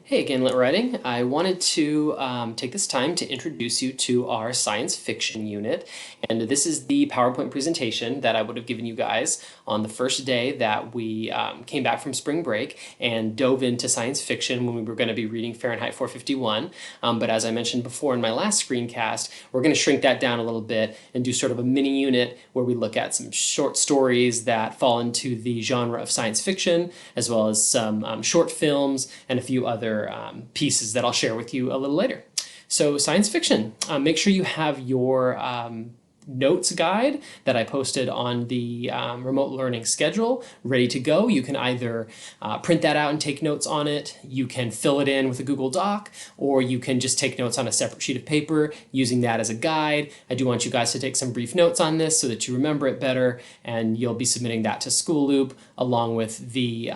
Hey again, Lit Writing. I wanted to take this time to introduce you to our science fiction unit. And this is the PowerPoint presentation that I would have given you guys on the first day that we came back from spring break and dove into science fiction when we were going to be reading Fahrenheit 451. But as I mentioned before in my last screencast, we're going to shrink that down a little bit and do sort of a mini unit where we look at some short stories that fall into the genre of science fiction, as well as some short films and a few other pieces that I'll share with you a little later. So science fiction, make sure you have your notes guide that I posted on the remote learning schedule ready to go. You can either print that out and take notes on it, you can fill it in with a Google Doc, or you can just take notes on a separate sheet of paper using that as a guide. I do want you guys to take some brief notes on this so that you remember it better, and you'll be submitting that to School Loop along with the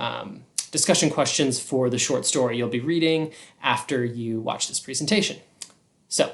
discussion questions for the short story you'll be reading after you watch this presentation. So,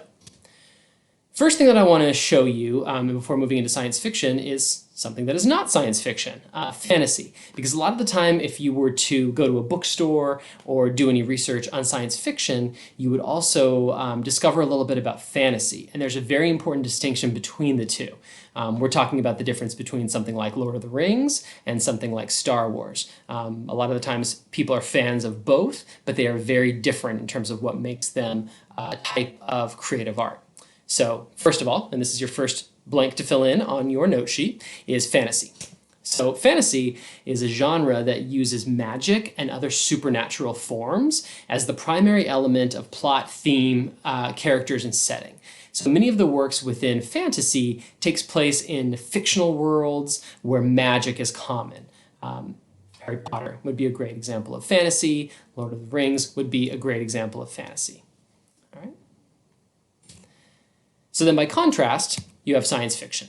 first thing that I want to show you before moving into science fiction is something that is not science fiction, fantasy. Because a lot of the time, if you were to go to a bookstore or do any research on science fiction, you would also discover a little bit about fantasy. And there's a very important distinction between the two. We're talking about the difference between something like Lord of the Rings and something like Star Wars. A lot of the times people are fans of both, but they are very different in terms of what makes them a type of creative art. So first of all, and this is your first blank to fill in on your note sheet, is fantasy. So fantasy is a genre that uses magic and other supernatural forms as the primary element of plot, theme, characters, and setting. So many of the works within fantasy takes place in fictional worlds where magic is common. Harry Potter would be a great example of fantasy. Lord of the Rings would be a great example of fantasy. All right. So then by contrast, you have science fiction.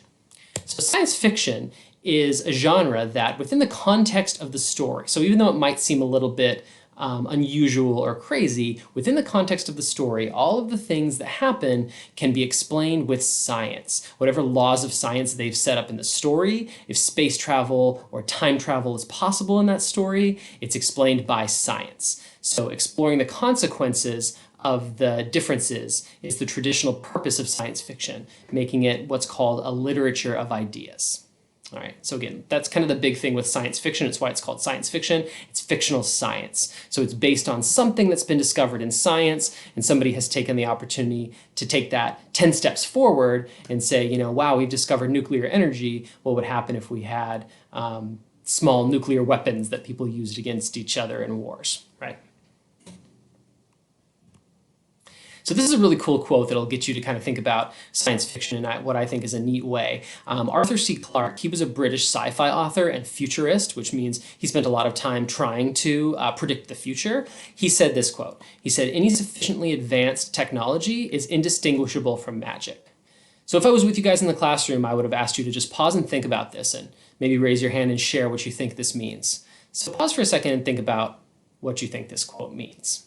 So science fiction is a genre that within the context of the story, so even though it might seem a little bit unusual or crazy, within the context of the story, all of the things that happen can be explained with science. Whatever laws of science they've set up in the story, if space travel or time travel is possible in that story, it's explained by science. So exploring the consequences of the differences is the traditional purpose of science fiction, making it what's called a literature of ideas. All right, so again, that's kind of the big thing with science fiction. It's why it's called science fiction. It's fictional science. So it's based on something that's been discovered in science, and somebody has taken the opportunity to take that 10 steps forward and say, you know, wow, we've discovered nuclear energy. What would happen if we had small nuclear weapons that people used against each other in wars, right? So this is a really cool quote that'll get you to kind of think about science fiction in what I think is a neat way. Arthur C. Clarke, he was a British sci-fi author and futurist, which means he spent a lot of time trying to predict the future. He said this quote. He said, "Any sufficiently advanced technology is indistinguishable from magic." So if I was with you guys in the classroom, I would have asked you to just pause and think about this and maybe raise your hand and share what you think this means. So pause for a second and think about what you think this quote means.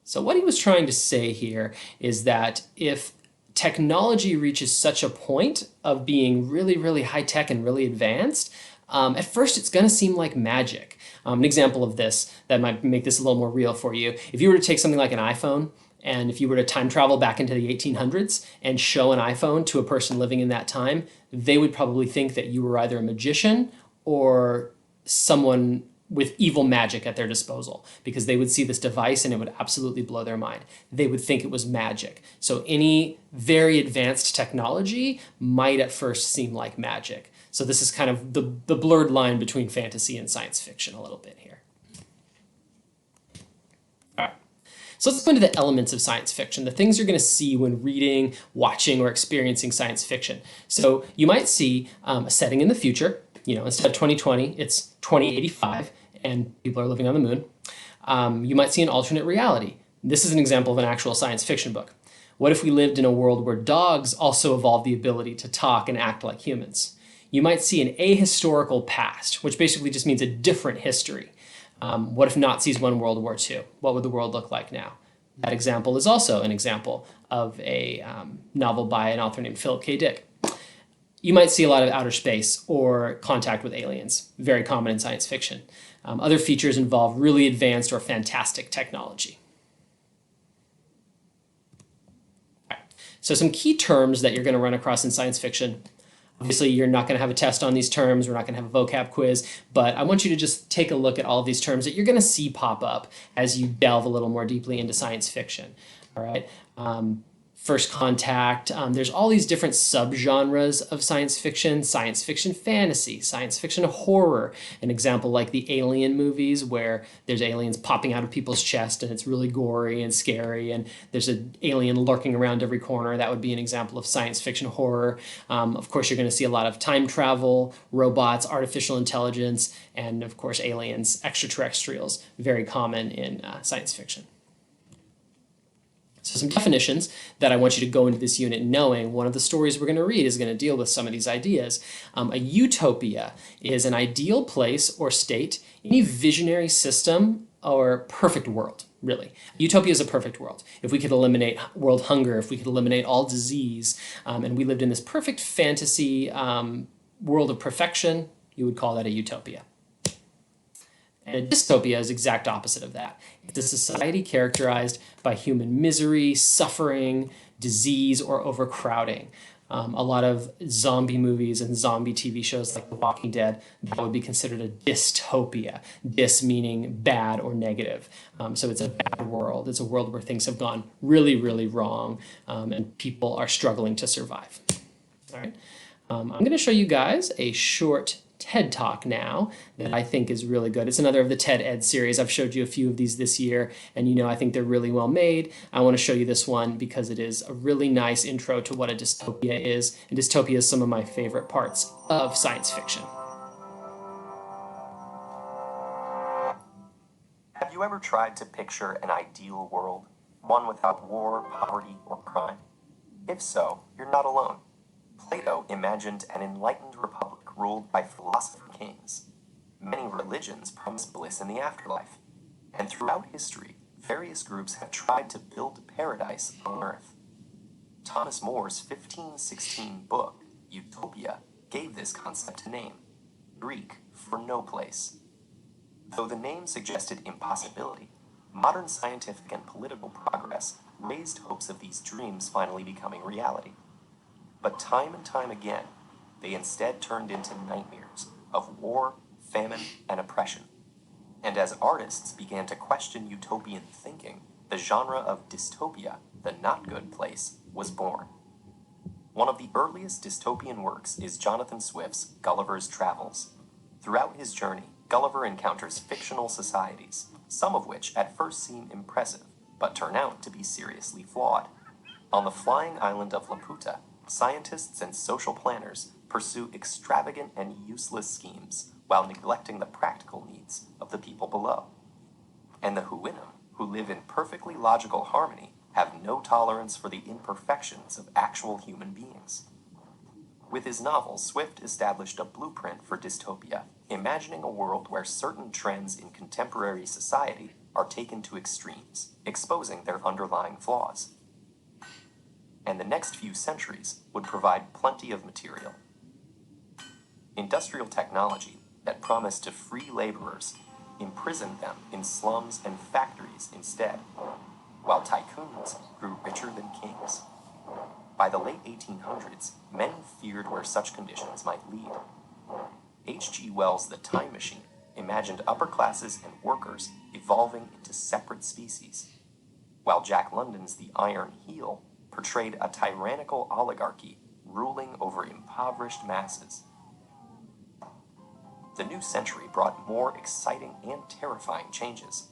So what he was trying to say here is that if technology reaches such a point of being really, really high-tech and really advanced, at first it's going to seem like magic. An example of this that might make this a little more real for you, if you were to take something like an iPhone, and if you were to time travel back into the 1800s and show an iPhone to a person living in that time, they would probably think that you were either a magician or someone with evil magic at their disposal, because they would see this device and it would absolutely blow their mind. They would think it was magic. So any very advanced technology might at first seem like magic. So this is kind of the blurred line between fantasy and science fiction a little bit here. All right. So let's go into the elements of science fiction, the things you're going to see when reading, watching, or experiencing science fiction. So you might see a setting in the future. You know, instead of 2020, it's 2085. And people are living on the moon. You might see an alternate reality. This is an example of an actual science fiction book. What if we lived in a world where dogs also evolved the ability to talk and act like humans? You might see an ahistorical past, which basically just means a different history. What if Nazis won World War II? What would the world look like now? That example is also an example of a novel by an author named Philip K. Dick. you might see a lot of outer space or contact with aliens, very common in science fiction. Other features involve really advanced or fantastic technology. All right. So some key terms that you're going to run across in science fiction. Obviously, you're not going to have a test on these terms. We're not going to have a vocab quiz, but I want you to just take a look at all of these terms that you're going to see pop up as you delve a little more deeply into science fiction. All right. First contact. There's all these different subgenres of science fiction fantasy, science fiction horror. An example like the Alien movies where there's aliens popping out of people's chest and it's really gory and scary, and there's an alien lurking around every corner. That would be an example of science fiction horror. Of course, you're going to see a lot of time travel, robots, artificial intelligence, and of course, aliens, extraterrestrials, very common in science fiction. So some definitions that I want you to go into this unit knowing. One of the stories we're going to read is going to deal with some of these ideas. A utopia is an ideal place or state, any visionary system or perfect world, really. Utopia is a perfect world. If we could eliminate world hunger, if we could eliminate all disease, and we lived in this perfect fantasy world of perfection, you would call that a utopia. And a dystopia is the exact opposite of that. It's a society characterized by human misery, suffering, disease, or overcrowding. A lot of zombie movies and zombie TV shows like The Walking Dead, that would be considered a dystopia. Dys meaning bad or negative. So it's a bad world. It's a world where things have gone really, really wrong, and people are struggling to survive. All right. I'm going to show you guys a short TED Talk now that I think is really good. It's another of the TED Ed series. I've showed you a few of these this year, and I think they're really well made. I want to show you this one because it is a really nice intro to what a dystopia is, and dystopia is some of my favorite parts of science fiction. Have you ever tried to picture an ideal world, one without war, poverty, or crime? If so, you're not alone. Plato imagined an enlightened republic ruled by philosopher kings. Many religions promise bliss in the afterlife, and throughout history, various groups have tried to build paradise on earth. Thomas More's 1516 book, Utopia, gave this concept a name, Greek for no place. Though the name suggested impossibility, modern scientific and political progress raised hopes of these dreams finally becoming reality. But time and time again, they instead turned into nightmares of war, famine, and oppression. And as artists began to question utopian thinking, the genre of dystopia, the not good place, was born. One of the earliest dystopian works is Jonathan Swift's Gulliver's Travels. Throughout his journey, Gulliver encounters fictional societies, some of which at first seem impressive, but turn out to be seriously flawed. On the flying island of Laputa, scientists and social planners pursue extravagant and useless schemes while neglecting the practical needs of the people below. And the Huinum, who live in perfectly logical harmony, have no tolerance for the imperfections of actual human beings. With his novel, Swift established a blueprint for dystopia, imagining a world where certain trends in contemporary society are taken to extremes, exposing their underlying flaws. And the next few centuries would provide plenty of material. Industrial technology that promised to free laborers imprisoned them in slums and factories instead, while tycoons grew richer than kings. By the late 1800s, many feared where such conditions might lead. H.G. Wells' The Time Machine imagined upper classes and workers evolving into separate species, while Jack London's The Iron Heel portrayed a tyrannical oligarchy ruling over impoverished masses. The new century brought more exciting and terrifying changes.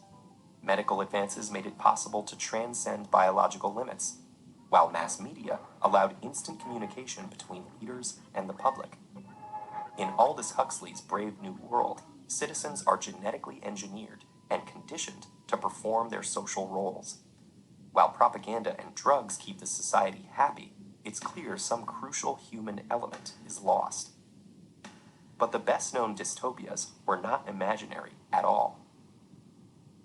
Medical advances made it possible to transcend biological limits, while mass media allowed instant communication between leaders and the public. In Aldous Huxley's Brave New World, citizens are genetically engineered and conditioned to perform their social roles. While propaganda and drugs keep the society happy, it's clear some crucial human element is lost. But the best-known dystopias were not imaginary at all.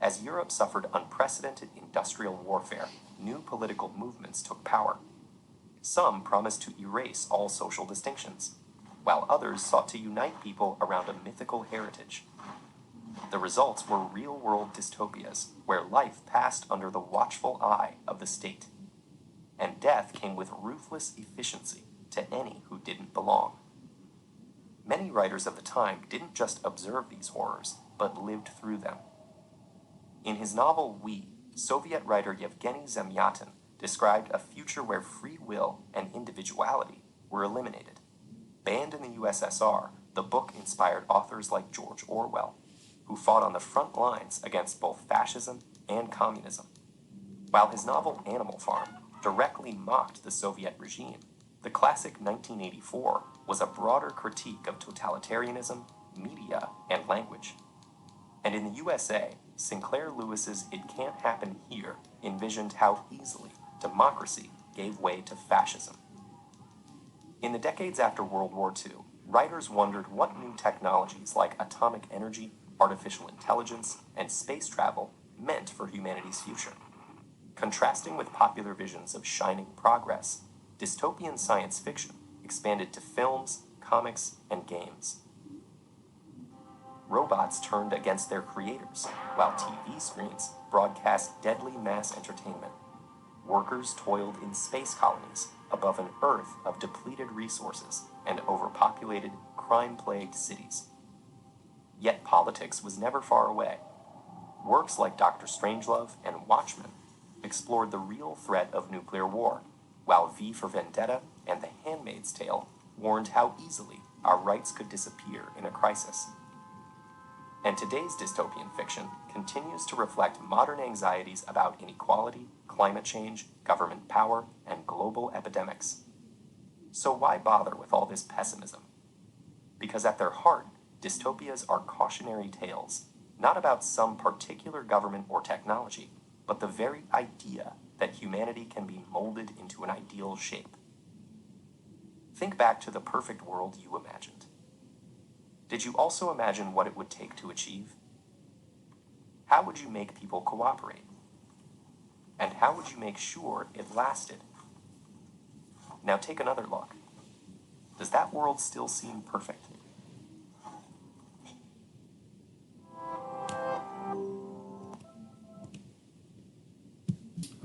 As Europe suffered unprecedented industrial warfare, new political movements took power. Some promised to erase all social distinctions, while others sought to unite people around a mythical heritage. The results were real-world dystopias where life passed under the watchful eye of the state, and death came with ruthless efficiency to any who didn't belong. Many writers of the time didn't just observe these horrors, but lived through them. In his novel We, Soviet writer Yevgeny Zamyatin described a future where free will and individuality were eliminated. Banned in the USSR, the book inspired authors like George Orwell, who fought on the front lines against both fascism and communism. While his novel Animal Farm directly mocked the Soviet regime, the classic 1984 was a broader critique of totalitarianism, media, and language. And in the USA, Sinclair Lewis's It Can't Happen Here envisioned how easily democracy gave way to fascism. In the decades after World War II, writers wondered what new technologies like atomic energy, artificial intelligence, and space travel meant for humanity's future. Contrasting with popular visions of shining progress, dystopian science fiction expanded to films, comics, and games. Robots turned against their creators, while TV screens broadcast deadly mass entertainment. Workers toiled in space colonies above an Earth of depleted resources and overpopulated, crime-plagued cities. Yet politics was never far away. Works like Dr. Strangelove and Watchmen explored the real threat of nuclear war, while V for Vendetta and The Handmaid's Tale warned how easily our rights could disappear in a crisis. And today's dystopian fiction continues to reflect modern anxieties about inequality, climate change, government power, and global epidemics. So why bother with all this pessimism? Because at their heart, dystopias are cautionary tales, not about some particular government or technology, but the very idea that humanity can be molded into an ideal shape. Think back to the perfect world you imagined. Did you also imagine what it would take to achieve? How would you make people cooperate? And how would you make sure it lasted? Now take another look. Does that world still seem perfect?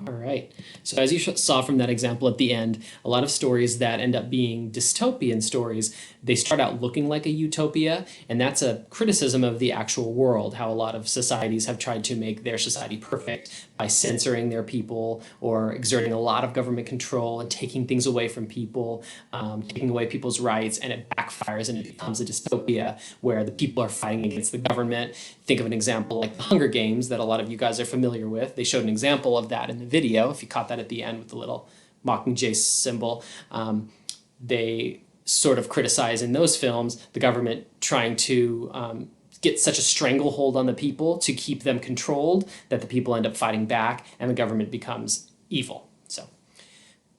All right. So as you saw from that example at the end, a lot of stories that end up being dystopian stories, they start out looking like a utopia, and that's a criticism of the actual world, how a lot of societies have tried to make their society perfect by censoring their people or exerting a lot of government control and taking things away from people, taking away people's rights, and it backfires and it becomes a dystopia where the people are fighting against the government. Think of an example like the Hunger Games that a lot of you guys are familiar with. They showed an example of that in the video, if you caught that at the end with the little Mockingjay symbol. They sort of criticize in those films the government trying to get such a stranglehold on the people to keep them controlled that the people end up fighting back and the government becomes evil. So,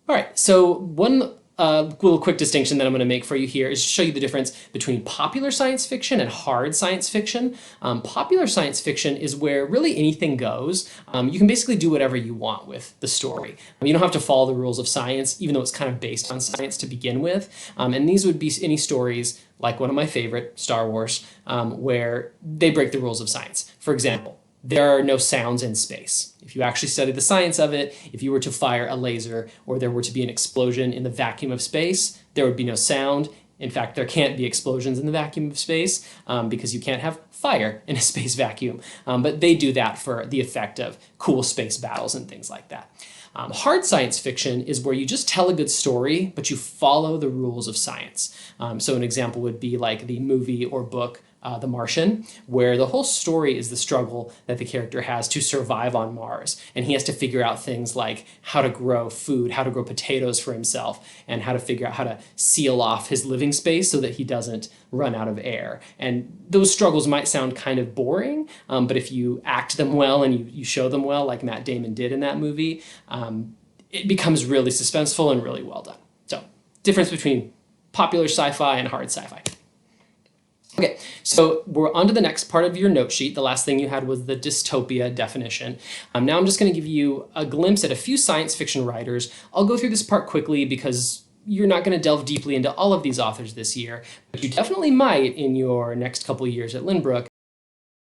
all right, so one little quick distinction that I'm going to make for you here is to show you the difference between popular science fiction and hard science fiction. Popular science fiction is where really anything goes. You can basically do whatever you want with the story. You don't have to follow the rules of science, even though it's kind of based on science to begin with. And these would be any stories like one of my favorite, Star Wars, where they break the rules of science. For example, there are no sounds in space. If you actually study the science of it, if you were to fire a laser or there were to be an explosion in the vacuum of space, there would be no sound. In fact, there can't be explosions in the vacuum of space because you can't have fire in a space vacuum. But they do that for the effect of cool space battles and things like that. Hard science fiction is where you just tell a good story, but you follow the rules of science. So an example would be like the movie or book The Martian, where the whole story is the struggle that the character has to survive on Mars. And he has to figure out things like how to grow food, how to grow potatoes for himself, and how to figure out how to seal off his living space so that he doesn't run out of air. And those struggles might sound kind of boring, but if you act them well and you show them well, like Matt Damon did in that movie, it becomes really suspenseful and really well done. So, difference between popular sci-fi and hard sci-fi. Okay, so we're on to the next part of your note sheet. The last thing you had was the dystopia definition. Now I'm just going to give you a glimpse at a few science fiction writers. I'll go through this part quickly because you're not going to delve deeply into all of these authors this year, but you definitely might in your next couple years at Lynbrook.